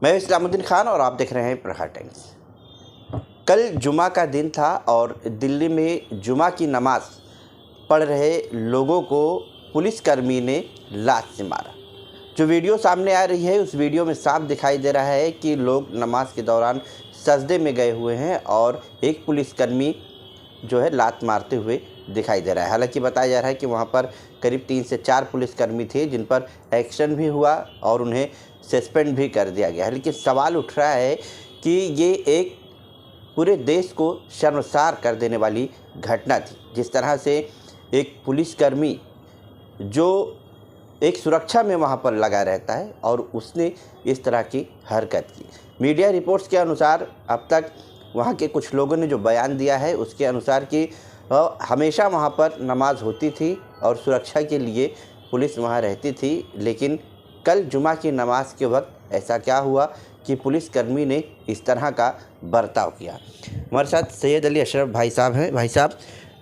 मैं इस्लामुद्दीन खान और आप देख रहे हैं प्रहार टाइम्स। कल जुमा का दिन था और दिल्ली में जुमा की नमाज पढ़ रहे लोगों को पुलिसकर्मी ने लात से मारा। जो वीडियो सामने आ रही है उस वीडियो में साफ दिखाई दे रहा है कि लोग नमाज के दौरान सजदे में गए हुए हैं और एक पुलिसकर्मी जो है लात मारते हुए दिखाई दे रहा है। हालांकि बताया जा रहा है कि वहां पर करीब 3 से 4 पुलिसकर्मी थे जिन पर एक्शन भी हुआ और उन्हें सस्पेंड भी कर दिया गया है। लेकिन सवाल उठ रहा है कि ये एक पूरे देश को शर्मसार कर देने वाली घटना थी। जिस तरह से एक पुलिसकर्मी जो एक सुरक्षा में वहां पर लगा रहता है और उसने इस तरह की हरकत की। मीडिया रिपोर्ट्स के अनुसार अब तक वहां के कुछ लोगों ने जो बयान दिया है उसके अनुसार कि हमेशा वहां पर नमाज होती थी और सुरक्षा के लिए पुलिस वहां रहती थी, लेकिन कल जुमा की नमाज के वक्त ऐसा क्या हुआ कि पुलिसकर्मी ने इस तरह का बर्ताव किया। हमारे साथ सैयद अली अशरफ भाई साहब हैं। भाई साहब,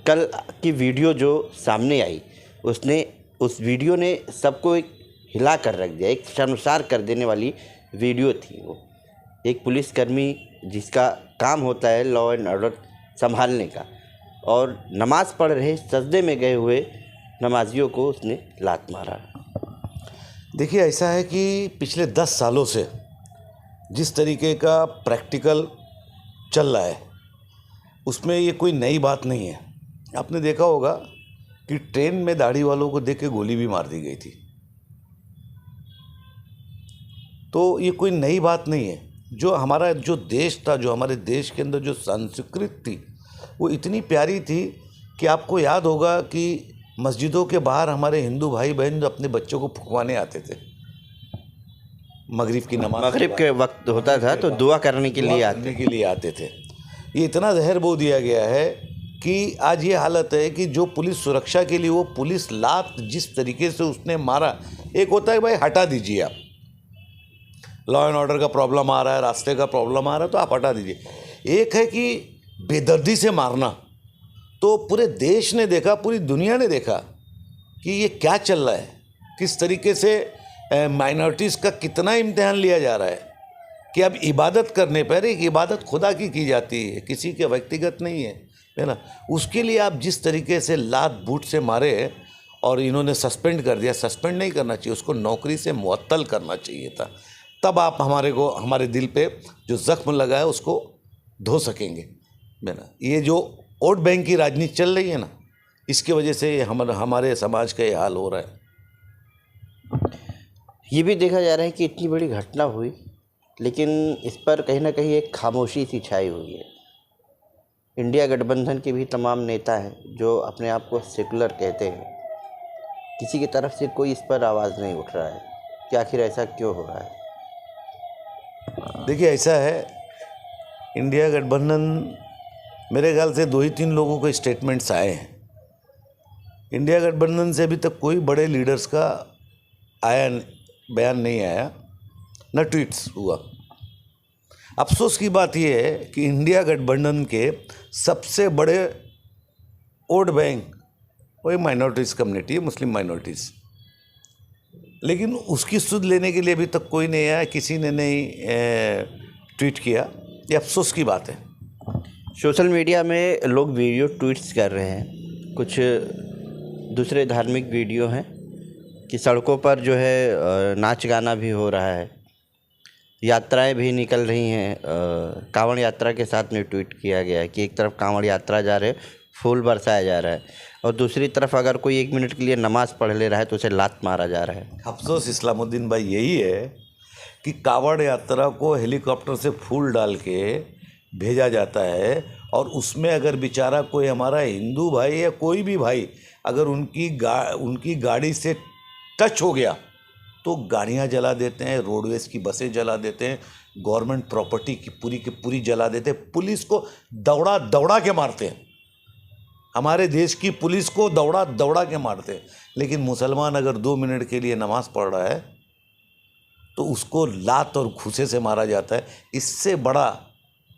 कल की वीडियो जो सामने आई उस वीडियो ने सबको एक हिला कर रख दिया। एक शर्मसार कर देने वाली वीडियो थी वो। एक पुलिसकर्मी जिसका काम होता है लॉ एंड ऑर्डर संभालने का और नमाज़ पढ़ रहे सजदे में गए हुए नमाजियों को उसने लात मारा। देखिए, ऐसा है कि पिछले 10 सालों से जिस तरीके का प्रैक्टिकल चल रहा है उसमें ये कोई नई बात नहीं है। आपने देखा होगा कि ट्रेन में दाढ़ी वालों को देख के गोली भी मार दी गई थी। तो ये कोई नई बात नहीं है। जो हमारा जो देश था, जो हमारे देश के अंदर जो संस्कृति थी वो इतनी प्यारी थी कि आपको याद होगा कि मस्जिदों के बाहर हमारे हिंदू भाई बहन जो अपने बच्चों को फुकवाने आते थे। मगरिब की नमाज, मगरिब के वक्त होता था तो दुआ करने के लिए आते थे। ये इतना जहर बो दिया गया है कि आज ये हालत है कि जो पुलिस सुरक्षा के लिए वो पुलिस लात जिस तरीके से उसने मारा, एक होता है भाई हटा दीजिए, आप लॉ एंड ऑर्डर का प्रॉब्लम आ रहा है, रास्ते का प्रॉब्लम आ रहा है तो आप हटा दीजिए। एक है कि बेदर्दी से मारना। तो पूरे देश ने देखा, पूरी दुनिया ने देखा कि ये क्या चल रहा है, किस तरीके से माइनॉरिटीज़ का कितना इम्तिहान लिया जा रहा है कि अब इबादत करने पर एक इबादत खुदा की जाती है, किसी के व्यक्तिगत नहीं है ना। उसके लिए आप जिस तरीके से लात बूट से मारे और इन्होंने सस्पेंड कर दिया। सस्पेंड नहीं करना चाहिए, उसको नौकरी से मुअत्तल करना चाहिए था। तब आप हमारे दिल पे जो ज़ख्म लगा है उसको धो सकेंगे ना। ये जो वोट बैंक की राजनीति चल रही है ना, इसकी वजह से हमारे समाज का ये हाल हो रहा है। ये भी देखा जा रहा है कि इतनी बड़ी घटना हुई लेकिन इस पर कहीं ना कहीं एक खामोशी सी छाई हुई है। इंडिया गठबंधन के भी तमाम नेता हैं जो अपने आप को सेकुलर कहते हैं, किसी की तरफ से कोई इस पर आवाज़ नहीं उठ रहा है कि आखिर ऐसा क्यों हो रहा है। देखिए, ऐसा है, इंडिया गठबंधन मेरे ख्याल से 2 ही 3 लोगों के स्टेटमेंट्स आए हैं। इंडिया गठबंधन से अभी तक कोई बड़े लीडर्स का बयान नहीं आया, न ट्वीट्स हुआ। अफसोस की बात यह है कि इंडिया गठबंधन के सबसे बड़े वोट बैंक वही माइनॉरिटीज़ कम्युनिटी है, मुस्लिम माइनॉरिटीज़, लेकिन उसकी सुध लेने के लिए अभी तक कोई नहीं आया, किसी ने नहीं ट्वीट किया। ये अफसोस की बात है। सोशल मीडिया में लोग वीडियो ट्वीट्स कर रहे हैं, कुछ दूसरे धार्मिक वीडियो हैं कि सड़कों पर जो है नाच गाना भी हो रहा है, यात्राएं भी निकल रही हैं। कांवड़ यात्रा के साथ में ट्वीट किया गया है कि एक तरफ कांवड़ यात्रा जा रहे, फूल बरसाया जा रहा है और दूसरी तरफ अगर कोई 1 मिनट के लिए नमाज़ पढ़ ले रहा है तो उसे लात मारा जा रहा है। अफसोस इस्लामुद्दीन भाई यही है कि कांवड़ यात्रा को हेलीकॉप्टर से फूल डाल के भेजा जाता है और उसमें अगर बेचारा कोई हमारा हिंदू भाई या कोई भी भाई अगर उनकी गाड़ी से टच हो गया तो गाड़ियां जला देते हैं, रोडवेज़ की बसें जला देते हैं, गवर्नमेंट प्रॉपर्टी की पूरी जला देते हैं, पुलिस को दौड़ा के मारते हैं, हमारे देश की पुलिस को दौड़ा के मारते हैं। लेकिन मुसलमान अगर 2 मिनट के लिए नमाज़ पढ़ रहा है तो उसको लात और घूंसे से मारा जाता है। इससे बड़ा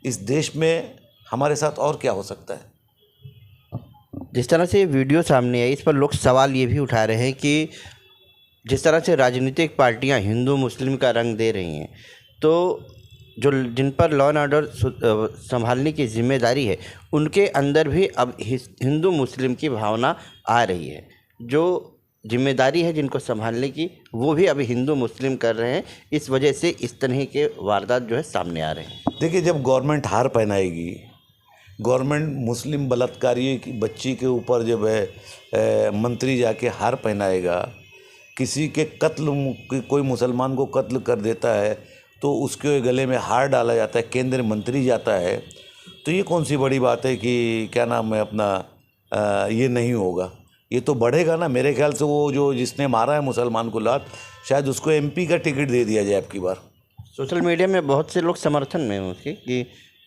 इस देश में हमारे साथ और क्या हो सकता है। जिस तरह से वीडियो सामने आई इस पर लोग सवाल ये भी उठा रहे हैं कि जिस तरह से राजनीतिक पार्टियां हिंदू मुस्लिम का रंग दे रही हैं तो जो जिन पर लॉ एंड ऑर्डर संभालने की जिम्मेदारी है, उनके अंदर भी अब हिंदू मुस्लिम की भावना आ रही है। जो जिम्मेदारी है जिनको संभालने की, वो भी अभी हिंदू मुस्लिम कर रहे हैं। इस वजह से इस तरह के वारदात जो है सामने आ रहे हैं। देखिए, जब गवर्नमेंट हार पहनाएगी, गवर्नमेंट मुस्लिम बलात्कारी की बच्ची के ऊपर जब है मंत्री जाके हार पहनाएगा, किसी के कोई मुसलमान को कत्ल कर देता है तो उसके गले में हार डाला जाता है, केंद्रीय मंत्री जाता है, तो ये कौन सी बड़ी बात है कि क्या नाम है अपना ये नहीं होगा। ये तो बढ़ेगा ना। मेरे ख्याल से वो जो जिसने मारा है मुसलमान को लात, शायद उसको एमपी का टिकट दे दिया जाए अब की बार। सोशल मीडिया में बहुत से लोग समर्थन में हैं उसके कि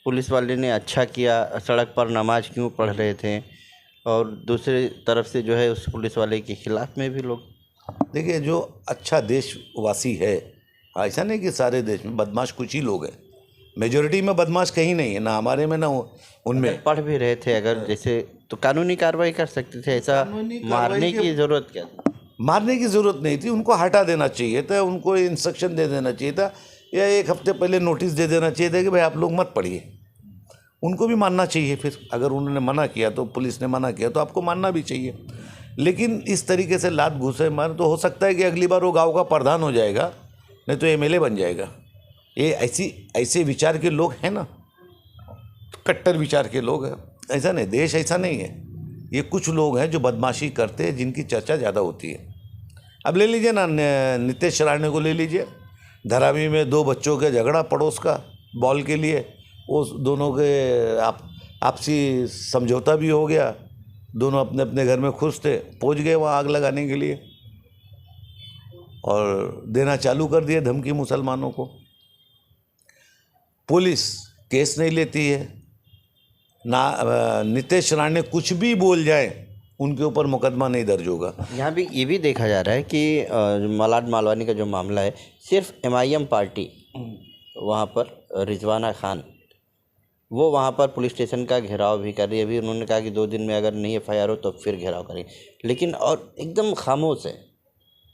पुलिस वाले ने अच्छा किया, सड़क पर नमाज क्यों पढ़ रहे थे, और दूसरी तरफ से जो है उस पुलिस वाले के खिलाफ में भी लोग। देखिए, जो अच्छा देशवासी है, ऐसा नहीं कि सारे देश में बदमाश कुछ ही लोग हैं, मेजोरिटी में बदमाश कहीं नहीं है, ना हमारे में ना उनमें। पढ़ भी रहे थे अगर जैसे, तो कानूनी कार्रवाई कर सकते थे। ऐसा मारने की ज़रूरत क्या थी? मारने की ज़रूरत नहीं थी, उनको हटा देना चाहिए था, उनको इंस्ट्रक्शन दे देना चाहिए था, या एक हफ्ते पहले नोटिस दे देना चाहिए था कि भाई आप लोग मत पढ़िए। उनको भी मानना चाहिए। फिर अगर उन्होंने मना किया तो, पुलिस ने मना किया तो आपको मानना भी चाहिए। लेकिन इस तरीके से लात घूसे मार, तो हो सकता है कि अगली बार वो गाँव का प्रधान हो जाएगा, नहीं तो एमएलए बन जाएगा। ये ऐसे विचार के लोग हैं ना, कट्टर विचार के लोग हैं। ऐसा नहीं, देश ऐसा नहीं है। ये कुछ लोग हैं जो बदमाशी करते हैं, जिनकी चर्चा ज़्यादा होती है। अब ले लीजिए ना, नीतीश राणे को ले लीजिए। धारावी में 2 बच्चों का झगड़ा पड़ोस का बॉल के लिए, वो दोनों के आपसी समझौता भी हो गया, दोनों अपने अपने घर में खुश थे, पहुंच गए वहाँ आग लगाने के लिए और देना चालू कर दिया धमकी मुसलमानों को। पुलिस केस नहीं लेती है ना, नीतीश राणे कुछ भी बोल जाए उनके ऊपर मुकदमा नहीं दर्ज होगा। यहाँ भी ये भी देखा जा रहा है कि मलाड मालवानी का जो मामला है, सिर्फ एमआईएम पार्टी वहाँ पर रिजवाना खान, वो वहाँ पर पुलिस स्टेशन का घेराव भी कर रही है। अभी उन्होंने कहा कि 2 दिन में अगर नहीं एफआईआर हो तो फिर घेराव करेंगे, लेकिन और एकदम खामोश है,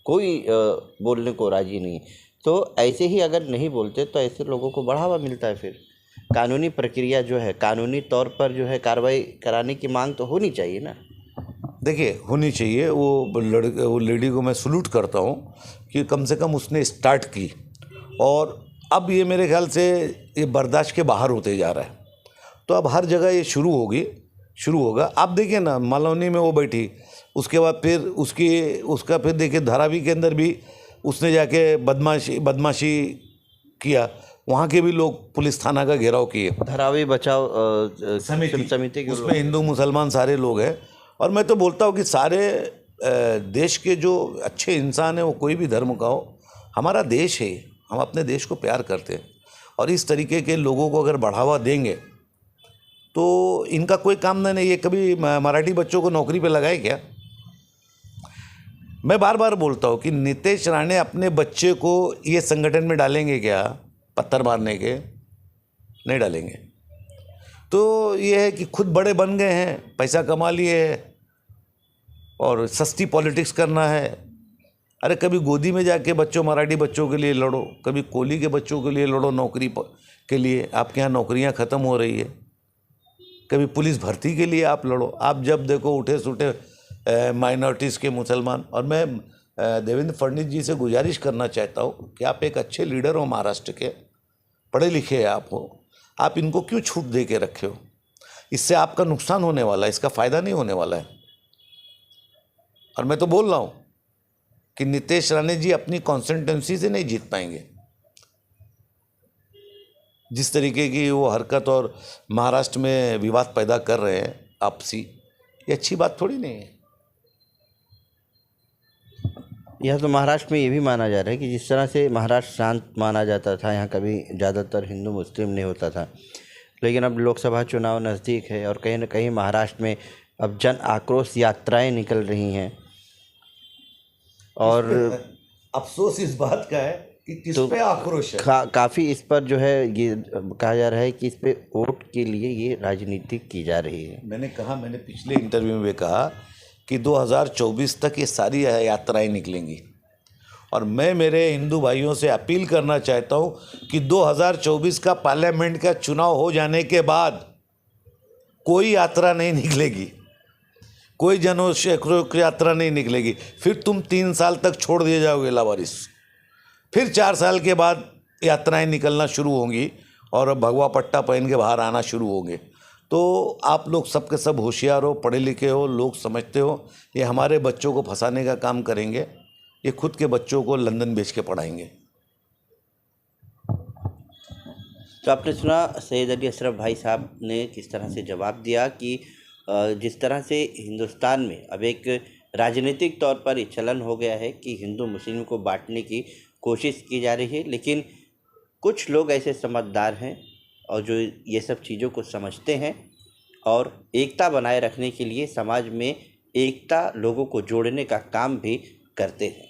कोई बोलने को राजी नहीं। तो ऐसे ही अगर नहीं बोलते तो ऐसे लोगों को बढ़ावा मिलता है। फिर कानूनी प्रक्रिया जो है, कानूनी तौर पर जो है कार्रवाई कराने की मांग तो होनी चाहिए ना। देखिए, होनी चाहिए। वो लेडी को मैं सलूट करता हूँ कि कम से कम उसने स्टार्ट की, और अब ये मेरे ख्याल से ये बर्दाश्त के बाहर होते जा रहा है। तो अब हर जगह ये शुरू होगा। आप देखिए ना, मालवनी में वो बैठी, उसके बाद फिर उसका फिर देखिए धारावी के अंदर भी उसने जाके बदमाशी किया, वहाँ के भी लोग पुलिस थाना का घेराव किए। धारावी बचाव समिति के उसमें हिंदू मुसलमान सारे लोग हैं। और मैं तो बोलता हूँ कि सारे देश के जो अच्छे इंसान हैं, वो कोई भी धर्म का हो, हमारा देश है, हम अपने देश को प्यार करते हैं, और इस तरीके के लोगों को अगर बढ़ावा देंगे तो इनका कोई काम नहीं। ये कभी मराठी बच्चों को नौकरी पे लगाए क्या? मैं बार बार बोलता हूँ कि नीतीश राणे अपने बच्चे को ये संगठन में डालेंगे क्या, पत्थर मारने के? नहीं डालेंगे। तो ये है कि खुद बड़े बन गए हैं, पैसा कमा लिए हैं, और सस्ती पॉलिटिक्स करना है। अरे कभी गोदी में जाके मराठी बच्चों के लिए लड़ो, कभी कोली के बच्चों के लिए लड़ो नौकरी के लिए। आपके यहाँ नौकरियाँ ख़त्म हो रही है। कभी पुलिस भर्ती के लिए आप लड़ो। आप जब देखो उठे सुठे माइनॉरिटीज़ के मुसलमान। और मैं देवेंद्र फडणवीस जी से गुजारिश करना चाहता हूँ कि आप एक अच्छे लीडर हो, महाराष्ट्र के, पढ़े लिखे आप हो, आप इनको क्यों छूट दे के रखे हो? इससे आपका नुकसान होने वाला है, इसका फ़ायदा नहीं होने वाला है। और मैं तो बोल रहा हूँ कि नीतीश राणे जी अपनी कॉन्स्टिट्यूंसी से नहीं जीत पाएंगे। जिस तरीके की वो हरकत और महाराष्ट्र में विवाद पैदा कर रहे हैं आपसी, ये अच्छी बात थोड़ी नहीं है। यह तो महाराष्ट्र में ये भी माना जा रहा है कि जिस तरह से महाराष्ट्र शांत माना जाता था, यहाँ कभी ज़्यादातर हिंदू मुस्लिम नहीं होता था, लेकिन अब लोकसभा चुनाव नज़दीक है और कहीं ना कहीं महाराष्ट्र में अब जन आक्रोश यात्राएं निकल रही हैं। और अफसोस इस बात का है कि किस पे आक्रोश है। काफ़ी इस पर जो है ये कहा जा रहा है कि इस पे वोट के लिए ये राजनीति की जा रही है। मैंने पिछले इंटरव्यू में कहा कि 2024 तक ये सारी यात्राएं निकलेंगी, और मैं मेरे हिंदू भाइयों से अपील करना चाहता हूँ कि 2024 का पार्लियामेंट का चुनाव हो जाने के बाद कोई यात्रा नहीं निकलेगी, कोई जनोत्सव यात्रा नहीं निकलेगी। फिर तुम 3 साल तक छोड़ दिए जाओगे लावारिस, फिर 4 साल के बाद यात्राएं निकलना शुरू होंगी और भगवा पट्टा पहन के बाहर आना शुरू होंगे। तो आप लोग सब के सब होशियार हो, पढ़े लिखे हो, लोग समझते हो ये हमारे बच्चों को फंसाने का काम करेंगे, ये खुद के बच्चों को लंदन भेज के पढ़ाएंगे। तो आपने सुना सैयद अली अशरफ भाई साहब ने किस तरह से जवाब दिया कि जिस तरह से हिंदुस्तान में अब एक राजनीतिक तौर पर ये चलन हो गया है कि हिंदू मुस्लिम को बांटने की कोशिश की जा रही है, लेकिन कुछ लोग ऐसे समझदार हैं और जो ये सब चीज़ों को समझते हैं और एकता बनाए रखने के लिए समाज में एकता, लोगों को जोड़ने का काम भी करते हैं।